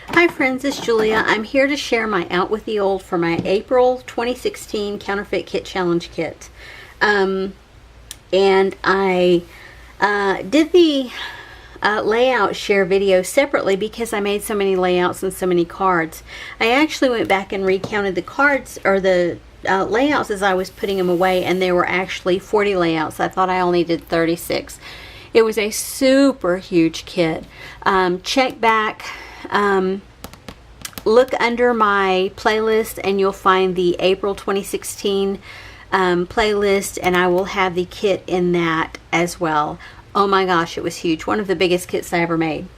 Hi friends, it's Julia. I'm here to share my Out with the Old for my April 2016 Counterfeit Kit Challenge kit. And I did the layout share video separately because I made so many layouts and so many cards. I actually went back and recounted the cards or the layouts as I was putting them away, and there were actually 40 layouts. I thought I only did 36. It was a super huge kit. Check back. Look under my playlist and you'll find the April 2016 playlist, and I will have the kit in that as well. Oh my gosh, it was huge. One of the biggest kits I ever made.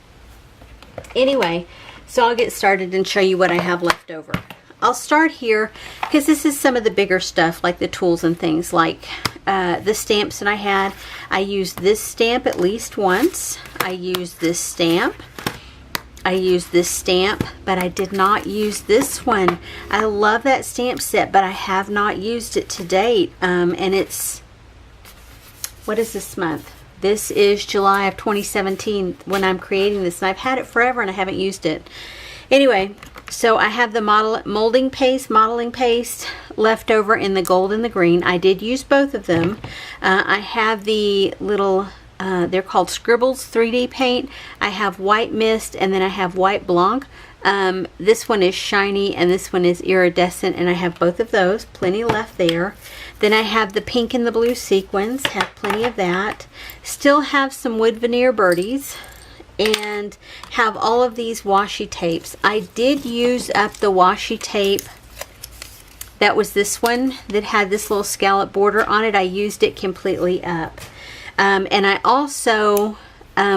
Anyway, so I'll get started and show you what I have left over. I'll start here because this is some of the bigger stuff, like the tools and things, like the stamps that I had. I used this stamp at least once. I used this stamp. I used this stamp, but I did not use this one. I love that stamp set, but I have not used it to date. And it's, what is this month? This is July of 2017 when I'm creating this, and I've had it forever and I haven't used it. Anyway, so I have the modeling paste left over in the gold and the green. I did use both of them. I have the little they're called Scribbles 3D paint. I have white mist, and then I have white blanc. This one is shiny and this one is iridescent, and I have both of those. Plenty left there. Then I have the pink and the blue sequins. Have plenty of that. Still have some wood veneer birdies, and have all of these washi tapes. I did use up the washi tape. That was this one that had this little scallop border on it. I used it completely up. And I also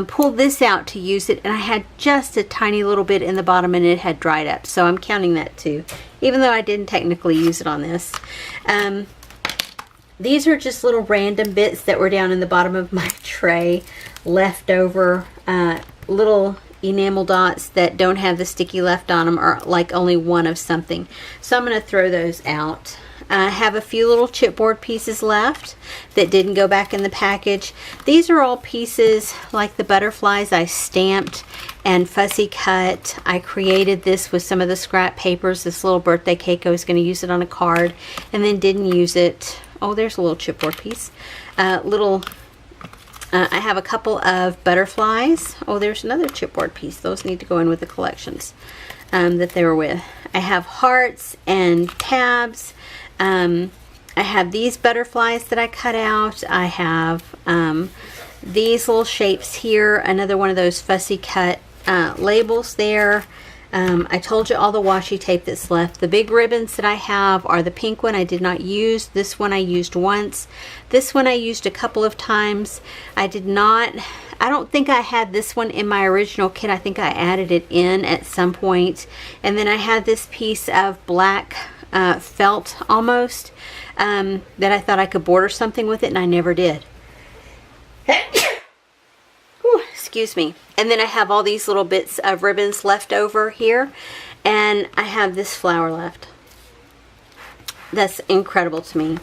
pulled this out to use it, and I had just a tiny little bit in the bottom and it had dried up, so I'm counting that too, even though I didn't technically use it on this. These are just little random bits that were down in the bottom of my tray, leftover little enamel dots that don't have the sticky left on them, or like only one of something, so I'm going to throw those out. I have a few little chipboard pieces left that didn't go back in the package. These are all pieces like the butterflies I stamped and fussy cut. I created this with some of the scrap papers. This little birthday cake, I was going to use it on a card and then didn't use it. Oh, there's a little chipboard piece. I have a couple of butterflies. Oh, there's another chipboard piece. Those need to go in with the collections that they were with. I have hearts and tabs. I have these butterflies that I cut out. I have these little shapes here. Another one of those fussy cut labels there. I told you all the washi tape that's left. The big ribbons that I have are the pink one I did not use. This one I used once. This one I used a couple of times. I don't think I had this one in my original kit. I think I added it in at some point. And then I had this piece of black felt almost that I thought I could border something with it, and I never did. Ooh, excuse me. And then I have all these little bits of ribbons left over here, and I have this flower left. That's incredible to me.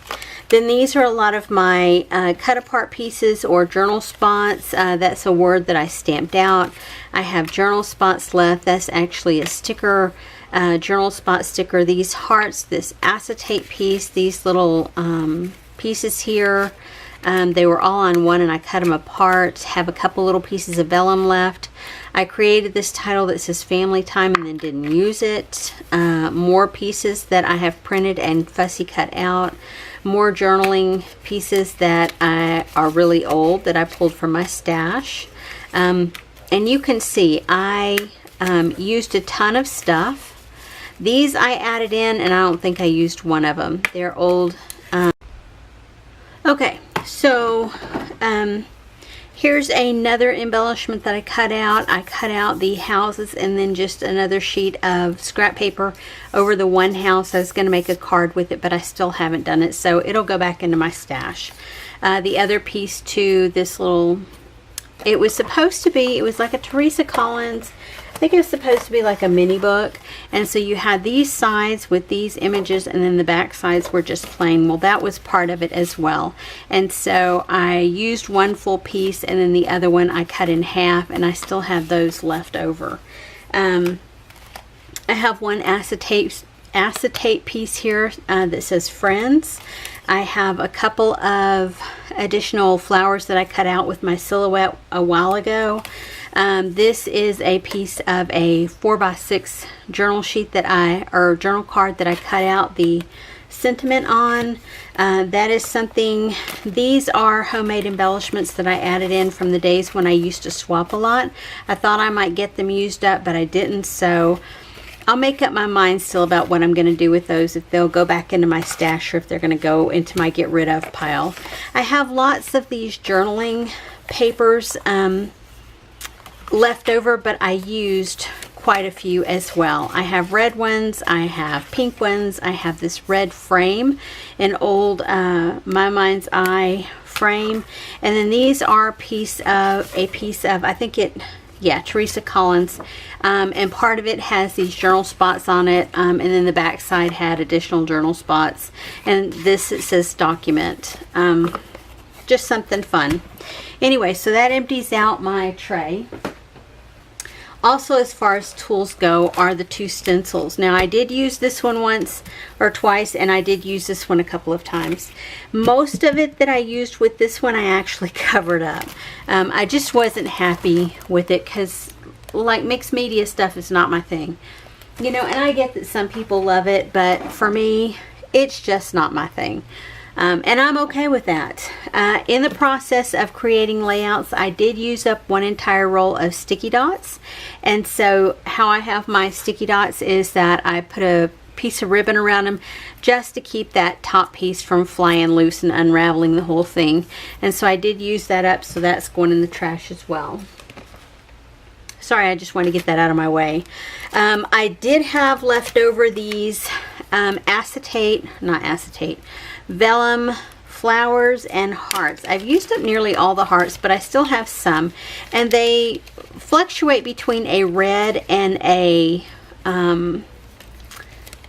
Then these are a lot of my cut apart pieces or journal spots. That's a word that I stamped out. I have journal spots left. That's actually a sticker, journal spot sticker. These hearts, this acetate piece, these little pieces here. They were all on one and I cut them apart. Have a couple little pieces of vellum left. I created this title that says Family Time and then didn't use it. More pieces that I have printed and fussy cut out. More journaling pieces that are really old that I pulled from my stash. And you can see I used a ton of stuff. These I added in, and I don't think I used one of them. They're old. Okay, so here's another embellishment that I cut out. I cut out the houses and then just another sheet of scrap paper over the one house. I was going to make a card with it, but I still haven't done it, so it'll go back into my stash. The other piece to this little, it was supposed to be, it was like a Teresa Collins, I think it was supposed to be like a mini book, and so you had these sides with these images and then the back sides were just plain. Well, that was part of it as well, and so I used one full piece and then the other one I cut in half, and I still have those left over. I have one acetate piece here that says Friends. I have a couple of additional flowers that I cut out with my silhouette a while ago. This is a piece of a 4x6 journal sheet or journal card that I cut out the sentiment on. That is something, these are homemade embellishments that I added in from the days when I used to swap a lot. I thought I might get them used up, but I didn't, so I'll make up my mind still about what I'm going to do with those, if they'll go back into my stash or if they're going to go into my get rid of pile. I have lots of these journaling papers left over, but I used quite a few as well. I have red ones, I have pink ones, I have this red frame, an old My Mind's Eye frame, and then these are a piece of I think Teresa Collins, and part of it has these journal spots on it, and then the back side had additional journal spots, and this, it says document. Just something fun. Anyway, so that empties out my tray. Also, as far as tools go, are the 2 stencils. Now, I did use this one once or twice, and I did use this one a couple of times. Most of it that I used with this one, I actually covered up. I just wasn't happy with it because, like, mixed media stuff is not my thing. You know, and I get that some people love it, but for me, it's just not my thing. And I'm okay with that. In the process of creating layouts, I did use up one entire roll of sticky dots. And so how I have my sticky dots is that I put a piece of ribbon around them just to keep that top piece from flying loose and unraveling the whole thing. And so I did use that up, so that's going in the trash as well. Sorry, I just want to get that out of my way. I did have left over these vellum flowers and hearts. I've used up nearly all the hearts, but I still have some, and they fluctuate between a red and a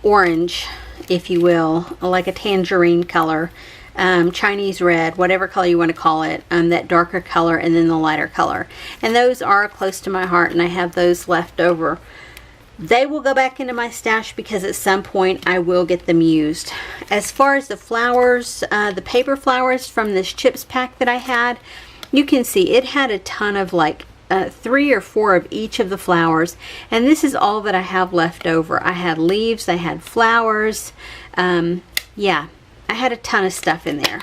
orange, if you will, like a tangerine color, Chinese red, whatever color you want to call it, that darker color and then the lighter color, and those are close to my heart, and I have those left over. They will go back into my stash because at some point I will get them used. As far as the flowers, the paper flowers from this chips pack that I had, you can see it had a ton of like 3 or 4 of each of the flowers, and this is all that I have left over. I had leaves, I had flowers, yeah, I had a ton of stuff in there.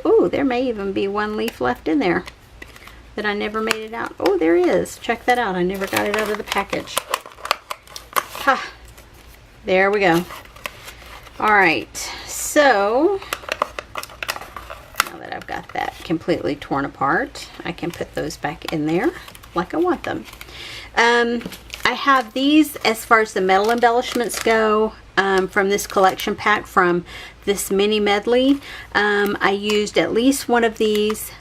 Ooh, there may even be one leaf left in there that I never made it out. Oh, there is. Check that out. I never got it out of the package. Ha! There we go. Alright, so now that I've got that completely torn apart, I can put those back in there like I want them. I have these, as far as the metal embellishments go, from this collection pack from this mini medley. I used at least one of these,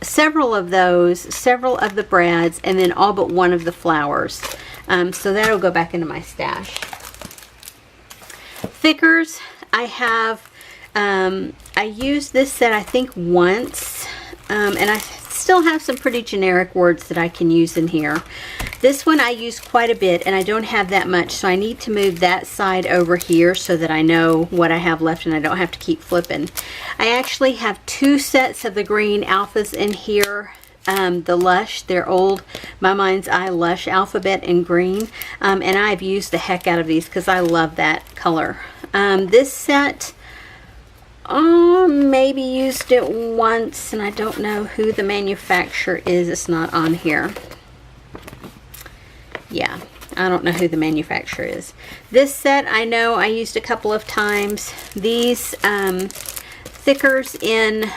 several of those, several of the brads, and then all but one of the flowers. So that'll go back into my stash. Thickers, I have, I used this set I think once, and I still have some pretty generic words that I can use in here. This one I use quite a bit, and I don't have that much, so I need to move that side over here so that I know what I have left and I don't have to keep flipping. I actually have 2 sets of the green alphas in here. The Lush, they're old My Mind's Eye Lush alphabet in green, and I've used the heck out of these because I love that color. This set, maybe used it once, and I don't know who the manufacturer is. It's not on here. Yeah, I don't know who the manufacturer is. This set I know I used a couple of times. These thickers in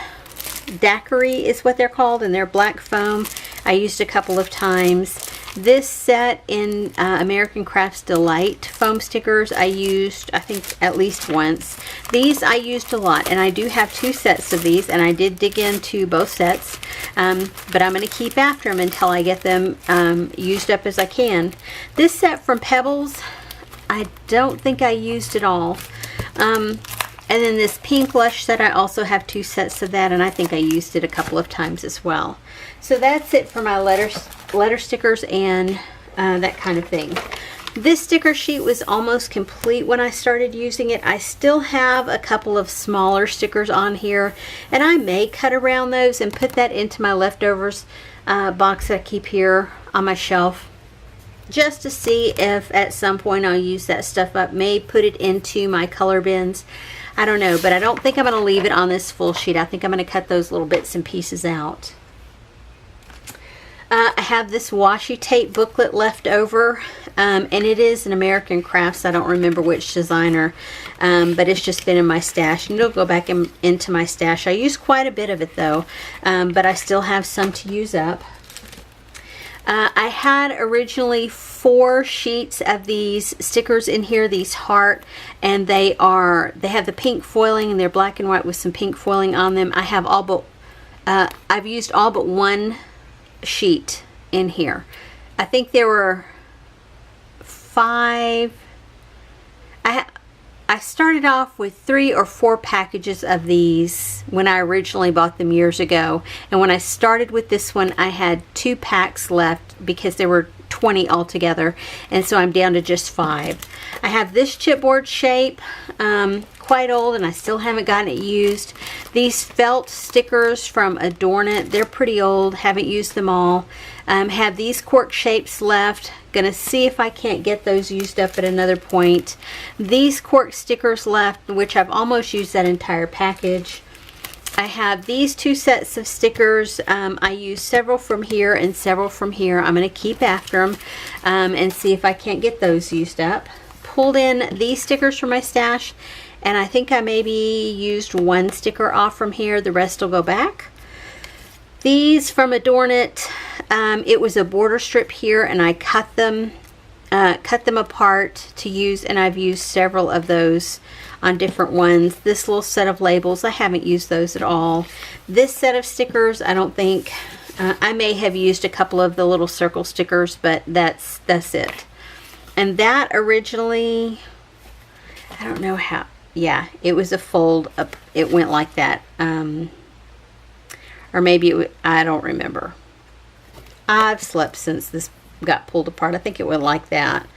daiquiri is what they're called, and they're black foam. I used a couple of times. This set in American Crafts Delight foam stickers I used, I think, at least once. These I used a lot, and I do have 2 sets of these, and I did dig into both sets, but I'm going to keep after them until I get them used up as I can. This set from Pebbles, I don't think I used it all. And then this pink Lush set, I also have 2 sets of that, and I think I used it a couple of times as well. So that's it for my letter stickers and that kind of thing. This sticker sheet was almost complete when I started using it. I still have a couple of smaller stickers on here, and I may cut around those and put that into my leftovers box that I keep here on my shelf, just to see if at some point I'll use that stuff up. May put it into my color bins. I don't know, but I don't think I'm going to leave it on this full sheet. I think I'm going to cut those little bits and pieces out. I have this washi tape booklet left over, and it is an American Crafts. I don't remember which designer, but it's just been in my stash, and it'll go back into my stash. I use quite a bit of it though, but I still have some to use up. I had originally 4 sheets of these stickers in here, these heart, and they have the pink foiling, and they're black and white with some pink foiling on them. I have I've used all but 1 sheet in here. I think there were 5. I started off with 3 or 4 packages of these when I originally bought them years ago, and when I started with this one I had 2 packs left because there were 20 altogether, and so I'm down to just 5. I have this chipboard shape, quite old, and I still haven't gotten it used. These felt stickers from Adorn It, they're pretty old, haven't used them all. Have these cork shapes left. Gonna see if I can't get those used up at another point. These cork stickers left, which I've almost used that entire package. I have these 2 sets of stickers. I use several from here and several from here. I'm going to keep after them and see if I can't get those used up. Pulled in these stickers from my stash, and I think I maybe used 1 sticker off from here. The rest will go back. These from Adorn It, it was a border strip here, and I cut them apart to use, and I've used several of those on different ones. This little set of labels, I haven't used those at all. This set of stickers, I don't think, I may have used a couple of the little circle stickers, but that's it. And that originally, I don't know how, yeah, it was a fold up, it went like that. Or maybe I don't remember. I've slept since this got pulled apart. I think it went like that.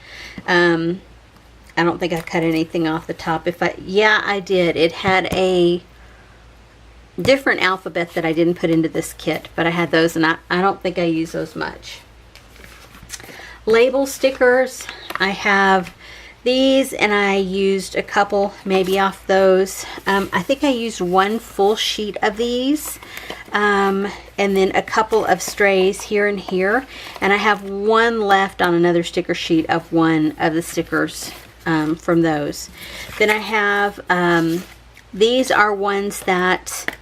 I don't think I cut anything off the top. Yeah, I did. It had a different alphabet that I didn't put into this kit, but I had those, and I don't think I use those much. Label stickers, I have these, and I used a couple maybe off those. I think I used 1 full sheet of these, and then a couple of strays here and here, and I have 1 left on another sticker sheet of 1 of the stickers from those. Then I have these are ones that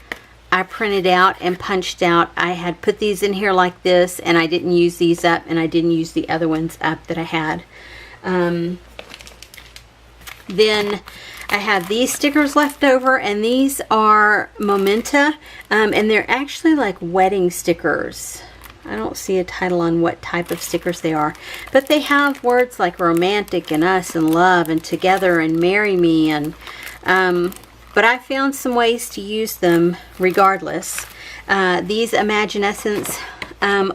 I printed out and punched out. I had put these in here like this, and I didn't use these up, and I didn't use the other ones up that I had. Then I have these stickers left over, and these are Momenta, and they're actually like wedding stickers. I don't see a title on what type of stickers they are, but they have words like romantic and us and love and together and marry me, and but I found some ways to use them regardless. These Imaginescence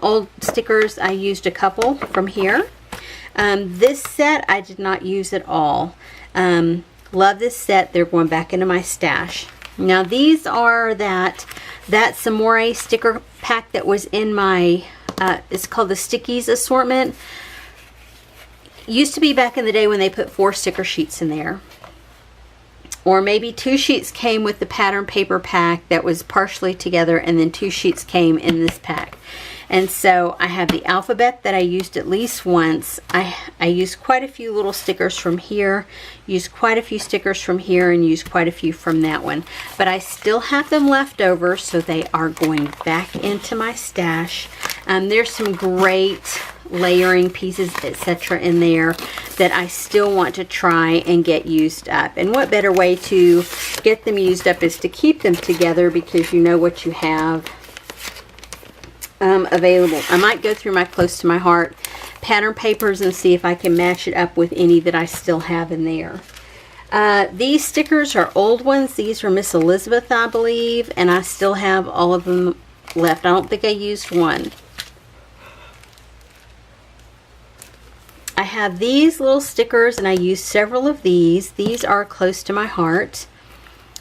old stickers, I used a couple from here. This set I did not use at all. Love this set. They're going back into my stash. Now these are that Samore sticker pack that was in my, it's called the Stickies assortment. Used to be back in the day when they put 4 sticker sheets in there. Or maybe 2 sheets came with the pattern paper pack that was partially together, and then 2 sheets came in this pack. And so I have the alphabet that I used at least once. I used quite a few little stickers from here, used quite a few stickers from here, and used quite a few from that one. But I still have them left over, so they are going back into my stash. There's some great layering pieces, etc. in there that I still want to try and get used up. And what better way to get them used up is to keep them together, because you know what you have available. I might go through my Close to My Heart pattern papers and see if I can match it up with any that I still have in there. These stickers are old ones. These are Miss Elizabeth, I believe, and I still have all of them left. I don't think I used one. I have these little stickers, and I use several of these. These are close to my heart.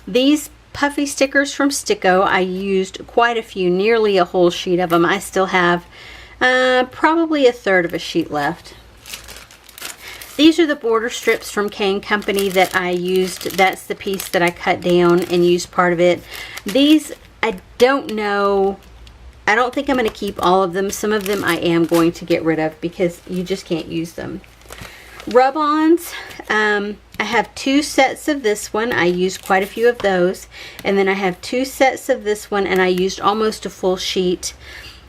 These puffy stickers from Sticko, I used quite a few, nearly a whole sheet of them. I still have probably a third of a sheet left. These are the border strips from K & Company that I used. That's the piece that I cut down and used part of it. These, I don't know. I don't think I'm going to keep all of them. Some of them I am going to get rid of because you just can't use them. Rub-ons. I have 2 sets of this one. I used quite a few of those. And then I have 2 sets of this one, and I used almost a full sheet.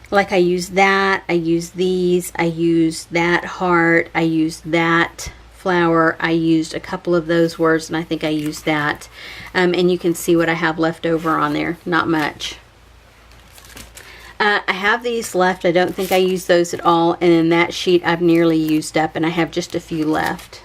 Like I used that, I used these, I used that heart, I used that flower, I used a couple of those words, and I think I used that. And you can see what I have left over on there. Not much. I have these left. I don't think I used those at all. And then that sheet I've nearly used up, and I have just a few left.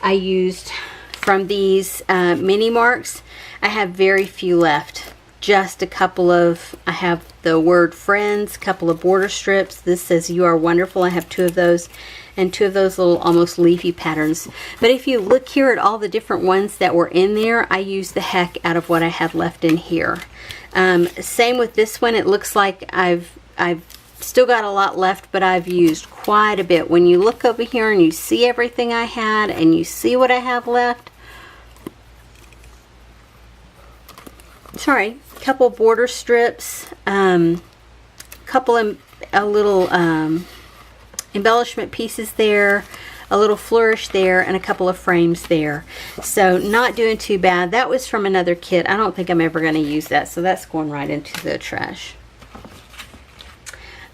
I used from these mini marks, I have very few left. Just a couple of, I have the word friends, couple of border strips. This says you are wonderful. I have 2 of those, and 2 of those little almost leafy patterns. But if you look here at all the different ones that were in there, I used the heck out of what I had left in here. Same with this one. It looks like I've still got a lot left, but I've used quite a bit. When you look over here and you see everything I had and you see what I have left, sorry, couple border strips, couple of little embellishment pieces there, a little flourish there, and a couple of frames there. So not doing too bad. That was from another kit. I don't think I'm ever going to use that, so that's going right into the trash.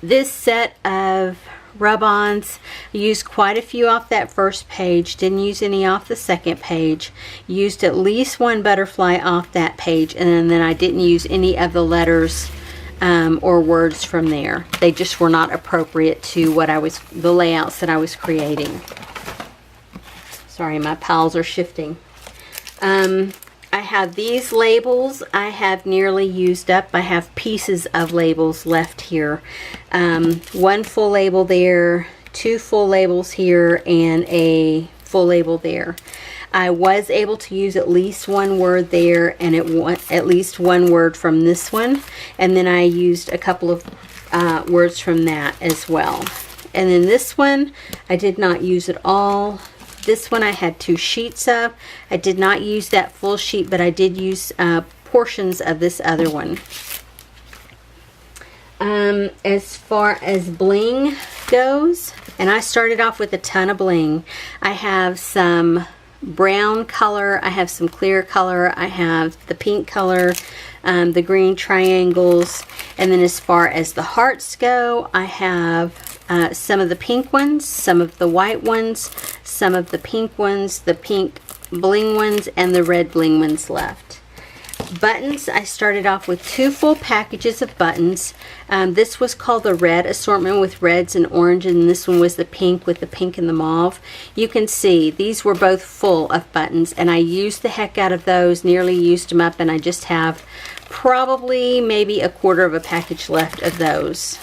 This set of rub-ons, I used quite a few off that first page, didn't use any off the second page, used at least 1 butterfly off that page, and then I didn't use any of the letters or words from there. They just were not appropriate to what the layouts that I was creating. Sorry, my piles are shifting. I have these labels I have nearly used up. I have pieces of labels left here. 1 full label there, 2 full labels here, and a full label there. I was able to use at least 1 word there, and at least 1 word from this one, and then I used a couple of words from that as well. And then this one I did not use at all. This one I had 2 sheets of. I did not use that full sheet, but I did use portions of this other one. As far as bling goes, and I started off with a ton of bling. I have some brown color, I have some clear color, I have the pink color, the green triangles, and then as far as the hearts go, I have some of the pink ones, some of the white ones, some of the pink ones, the pink bling ones, and the red bling ones left. Buttons, I started off with 2 full packages of buttons. This was called the red assortment with reds and orange, and this one was the pink with the pink and the mauve. You can see these were both full of buttons, and I used the heck out of those, nearly used them up, and I just have probably maybe a quarter of a package left of those.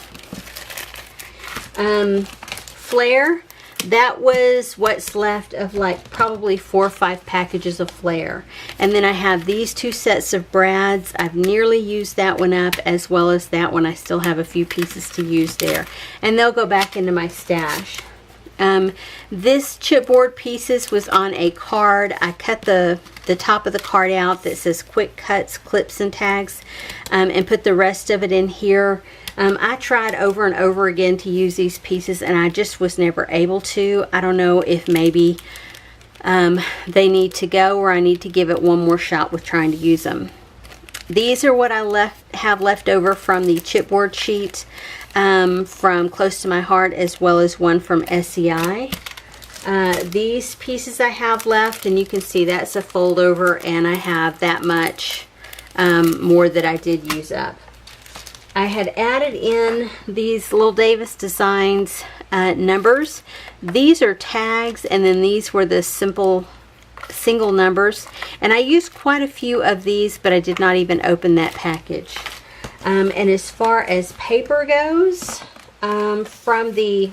Flare, that was what's left of like probably 4 or 5 packages of flare. And then I have these 2 sets of brads. I've nearly used that one up, as well as that one. I still have a few pieces to use there, and they'll go back into my stash. This chipboard pieces was on a card. I cut the top of the card out that says quick cuts, clips, and tags, and put the rest of it in here. I tried over and over again to use these pieces, and I just was never able to. I don't know if maybe they need to go, or I need to give it one more shot with trying to use them. These are what I have left over from the chipboard sheet from Close to My Heart, as well as one from SEI. These pieces I have left, and you can see that's a fold over, and I have that much more that I did use up. I had added in these Little Davis Designs numbers. These are tags, and then these were the single numbers. And I used quite a few of these, but I did not even open that package. And as far as paper goes, from the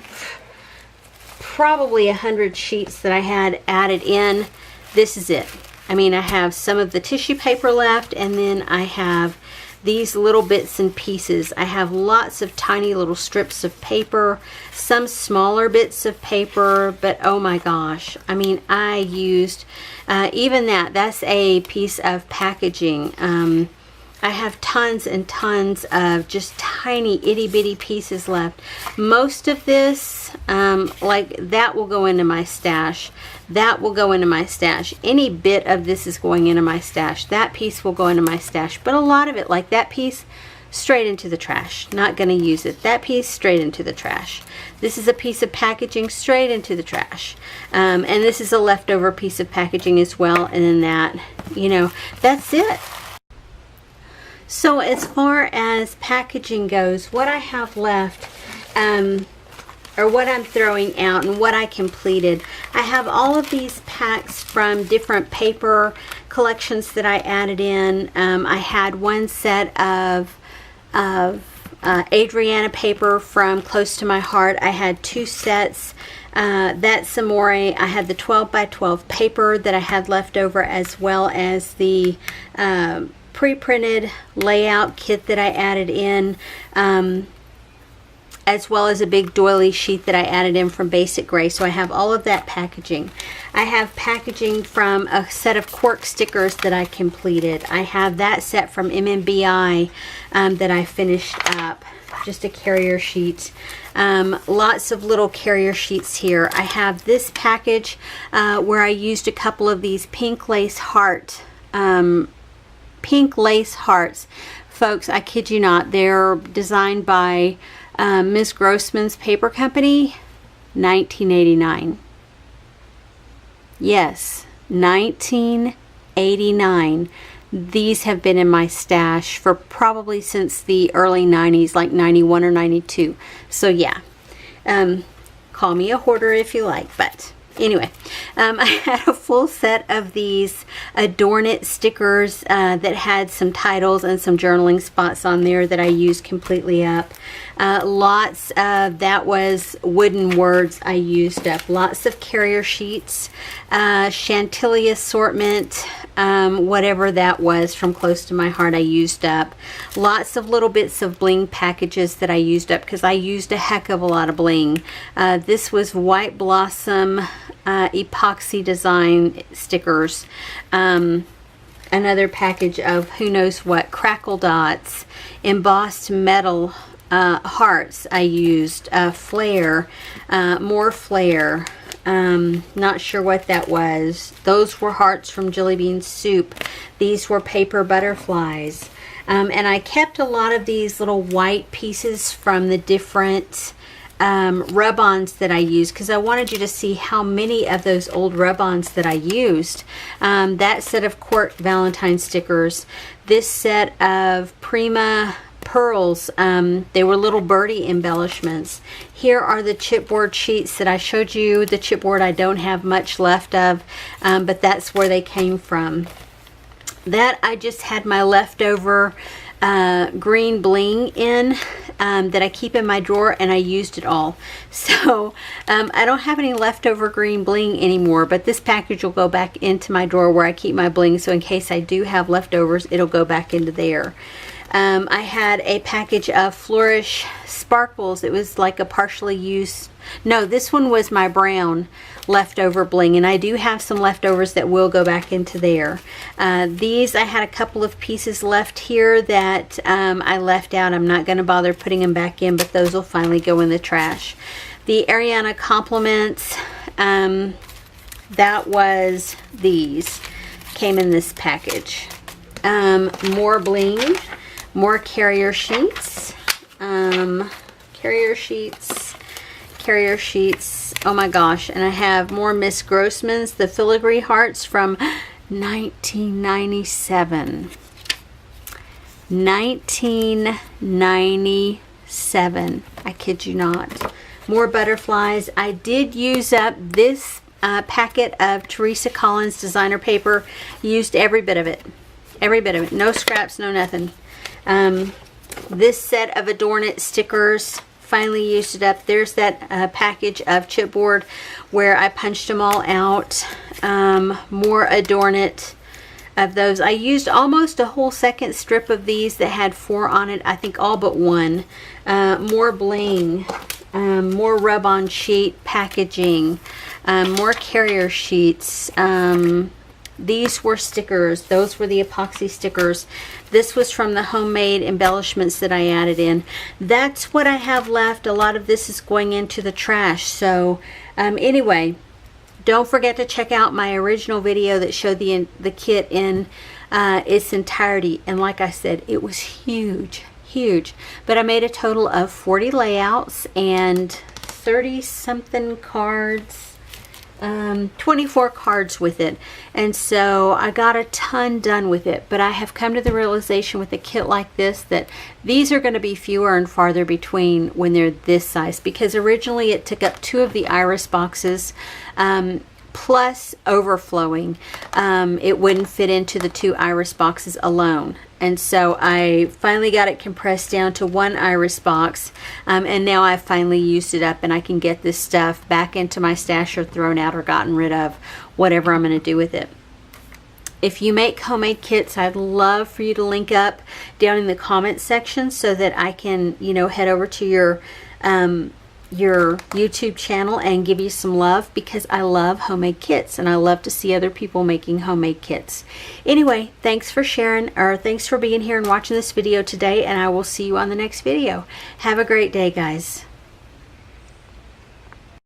probably 100 sheets that I had added in. This is it. I mean, I have some of the tissue paper left, and then I have these little bits and pieces. I have lots of tiny little strips of paper, some smaller bits of paper, but oh my gosh, I mean, I used even that's a piece of packaging. I have tons and tons of just tiny itty bitty pieces left. Most of this, like that will go into my stash. That will go into my stash. Any bit of this is going into my stash. That piece will go into my stash. But a lot of it, like that piece, straight into the trash. Not going to use it. That piece, straight into the trash. This is a piece of packaging, straight into the trash. And this is a leftover piece of packaging as well. And then that, you know, that's it. So as far as packaging goes, what I have left, or what I'm throwing out and what I completed, I have all of these packs from different paper collections that I added in. I had one set of Adriana paper from Close to My Heart. I had 2 sets. That's some more. I had the 12 by 12 paper that I had left over, as well as the pre-printed layout kit that I added in, as well as a big doily sheet that I added in from Basic Gray. So I have all of that packaging. I have packaging from a set of cork stickers that I completed. I have that set from MMBI that I finished up. Just a carrier sheet. Lots of little carrier sheets here. I have this package where I used a couple of these pink lace hearts. Folks, I kid you not, they're designed by Ms. Grossman's Paper Company, 1989. Yes, 1989. These have been in my stash for probably since the early 90s, like 91 or 92. So yeah, call me a hoarder if you like, but anyway, I had a full set of these Adorn It stickers that had some titles and some journaling spots on there that I used completely up. Lots of, that was wooden words I used up. Lots of carrier sheets, Chantilly assortment, whatever that was from Close to My Heart, I used up. Lots of little bits of bling packages that I used up because I used a heck of a lot of bling. This was White Blossom epoxy design stickers. Another package of who knows what, crackle dots, embossed metal hearts I used, flare, more flare. Not sure what that was. Those were hearts from Jelly Bean Soup. These were paper butterflies. And I kept a lot of these little white pieces from the different rub-ons that I used, because I wanted you to see how many of those old rub-ons that I used. That set of Court Valentine stickers, this set of Prima pearls, they were little birdie embellishments. Here are the chipboard sheets that I showed you. The chipboard I don't have much left of, but that's where they came from. That I just had my leftover green bling in that I keep in my drawer, and I used it all. So I don't have any leftover green bling anymore, but this package will go back into my drawer where I keep my bling, so in case I do have leftovers, it'll go back into there. I had a package of Flourish sparkles. It was like a partially used, no, this one was my brown leftover bling, and I do have some leftovers that will go back into there. These, I had a couple of pieces left here that I left out. I'm not going to bother putting them back in, but those will finally go in the trash. The Ariana compliments, that was these, came in this package. More bling. More carrier sheets, carrier sheets, oh my gosh, and I have more Miss Grossman's, the filigree hearts from 1997. 1997, I kid you not. More butterflies. I did use up this packet of Teresa Collins designer paper, used every bit of it. Every bit of it, no scraps, no nothing. This set of Adorn It stickers finally used it up. There's that package of chipboard where I punched them all out. More Adorn It of those. I used almost a whole second strip of these that had 4 on it. I think all but one. More bling. More rub-on sheet packaging. More carrier sheets. These were stickers. Those were the epoxy stickers. This was from the homemade embellishments that I added in. That's what I have left. A lot of this is going into the trash. So anyway, don't forget to check out my original video that showed the kit in its entirety. And like I said, it was huge. But I made a total of 40 layouts and 30 something cards, 24 cards with it. And so I got a ton done with it. But I have come to the realization with a kit like this that these are going to be fewer and farther between when they're this size, because originally it took up 2 of the iris boxes, plus overflowing. It wouldn't fit into the 2 iris boxes alone. And so I finally got it compressed down to 1 iris box, and now I've finally used it up, and I can get this stuff back into my stash or thrown out or gotten rid of, whatever I'm going to do with it. If you make homemade kits, I'd love for you to link up down in the comments section so that I can, you know, head over to your YouTube channel and give you some love, because I love homemade kits and I love to see other people making homemade kits. Anyway, thanks for sharing, or thanks for being here and watching this video today, and I will see you on the next video. Have a great day, guys.